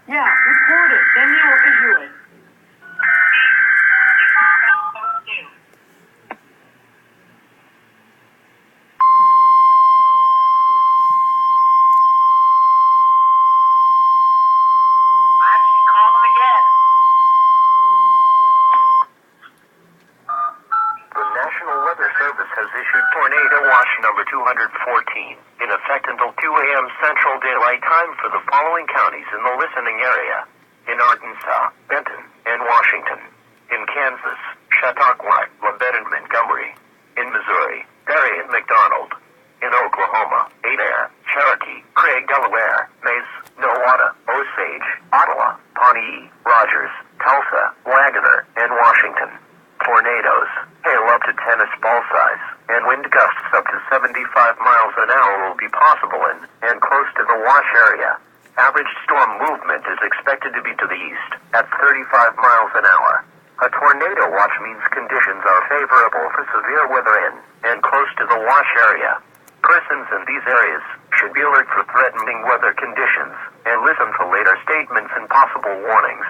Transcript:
Yeah, record it. Then they will issue it. The National Weather Service has issued tornado watch number 214, in effect until 2 a.m. Central Daylight Time for the following counties in the listening area: in Arkansas, Benton, and Washington; in Kansas, Chautauqua, Labette, and Montgomery; in Missouri, Perry and McDonald; in Oklahoma, Adair, Cherokee, Craig, Delaware, Mays, Nowata, Osage, Ottawa, Pawnee, Rogers, Tulsa, Waggoner, and Washington. Tornadoes, hail up to tennis ball size, and wind gusts up to 75 miles an hour will be possible in and close to the watch area. Average storm movement is expected to be to the east at 35 miles an hour. A tornado watch means conditions are favorable for severe weather in and close to the watch area. Persons in these areas should be alert for threatening weather conditions and listen to later statements and possible warnings.